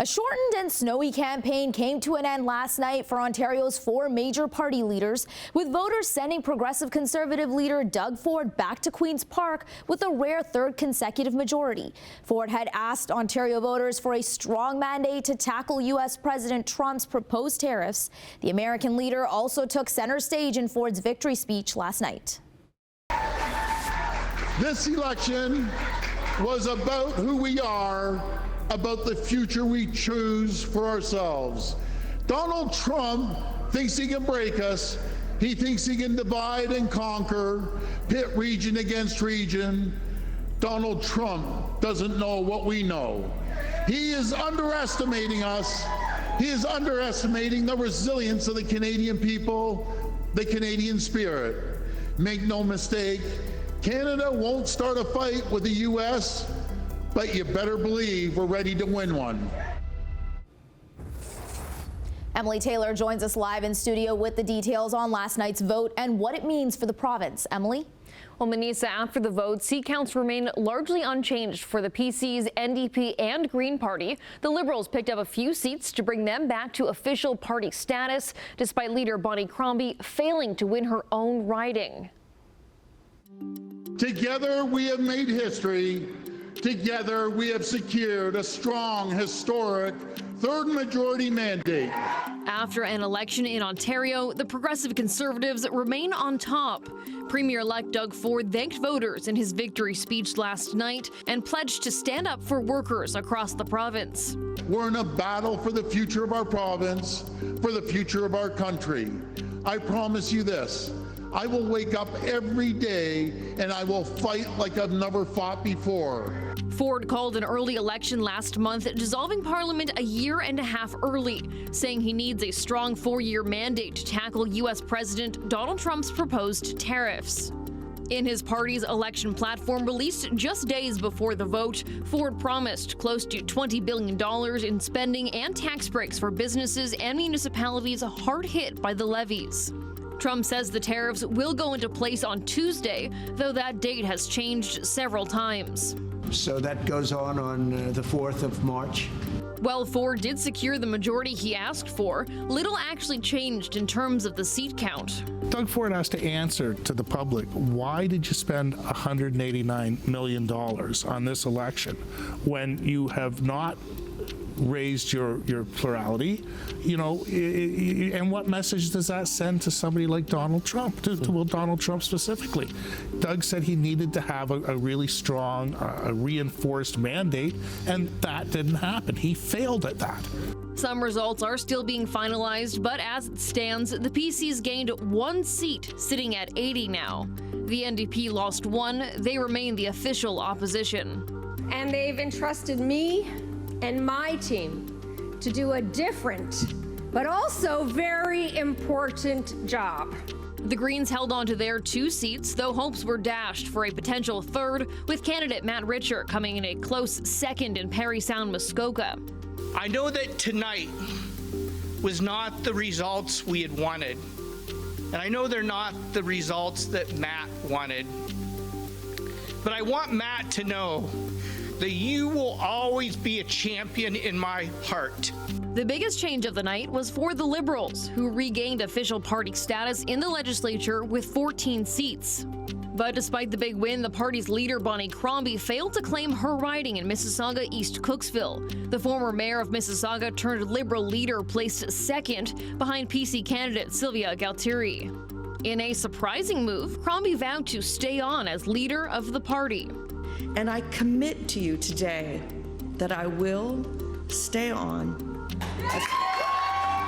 A shortened and snowy campaign came to an end last night for Ontario's four major party leaders, with voters sending Progressive Conservative leader Doug Ford back to Queen's Park with a rare third consecutive majority. Ford had asked Ontario voters for a strong mandate to tackle U.S. President Trump's proposed tariffs. The American leader also took center stage in Ford's victory speech last night. This election was about who we are, about the future we choose for ourselves. Donald Trump thinks he can break us. He thinks he can divide and conquer, pit region against region. Donald Trump doesn't know what we know. He is underestimating us. He is underestimating the resilience of the Canadian people, the Canadian spirit. Make no mistake, Canada won't start a fight with the U.S., but you better believe we're ready to win one. Emily Taylor joins us live in studio with the details on last night's vote and what it means for the province. Emily? Well, Manisa, after the vote, seat counts remain largely unchanged for the PC's NDP and Green Party. The Liberals picked up a few seats to bring them back to official party status, despite leader Bonnie Crombie failing to win her own riding. Together we have made history. Together we have secured a strong, historic third majority mandate. After an election in Ontario, the Progressive Conservatives remain on top. Premier-elect Doug Ford thanked voters in his victory speech last night and pledged to stand up for workers across the province. We're in a battle for the future of our province, for the future of our country. I promise you this. I will wake up every day and I will fight like I've never fought before. Ford called an early election last month, dissolving Parliament a year and a half early, saying he needs a strong four-year mandate to tackle U.S. President Donald Trump's proposed tariffs. In his party's election platform released just days before the vote, Ford promised close to $20 billion in spending and tax breaks for businesses and municipalities hard hit by the levies. Trump says the tariffs will go into place on Tuesday, though that date has changed several times. So that goes on the 4th of March. While Ford did secure the majority he asked for, little actually changed in terms of the seat count. Doug Ford has to answer to the public, why did you spend $189 million on this election when you have not raised your plurality, and what message does that send to somebody like Donald Trump, to Donald Trump specifically? Doug said he needed to have a really strong, reinforced mandate, and that didn't happen. He failed at that. Some results are still being finalized, but as it stands, the PC's gained one seat, sitting at 80 now. The NDP lost one. They remain the official opposition. And they've entrusted me and my team to do a different, but also very important job. The Greens held on to their two seats, though hopes were dashed for a potential third, with candidate Matt Richer coming in a close second in Parry Sound, Muskoka. I know that tonight was not the results we had wanted, and I know they're not the results that Matt wanted, but I want Matt to know that you will always be a champion in my heart. The biggest change of the night was for the Liberals, who regained official party status in the legislature with 14 seats. But despite the big win, the party's leader, Bonnie Crombie, failed to claim her riding in Mississauga East Cooksville. The former mayor of Mississauga turned Liberal leader placed second behind PC candidate Sylvia Galtieri. In a surprising move, Crombie vowed to stay on as leader of the party. And I commit to you today that I will stay on.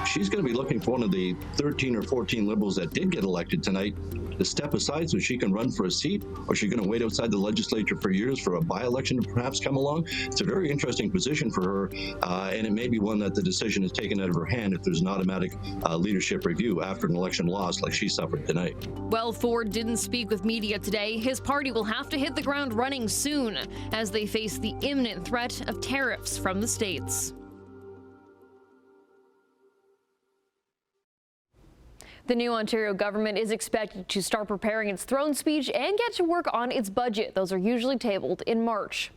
She's going to be looking for one of the 13 or 14 Liberals that did get elected tonight to step aside so she can run for a seat, or she's going to wait outside the legislature for years for a by-election to perhaps come along. It's a very interesting position for her, and it may be one that the decision is taken out of her hand if there's an automatic leadership review after an election loss like she suffered tonight. While Ford didn't speak with media today, his party will have to hit the ground running soon as they face the imminent threat of tariffs from the states. The new Ontario government is expected to start preparing its throne speech and get to work on its budget. Those are usually tabled in March.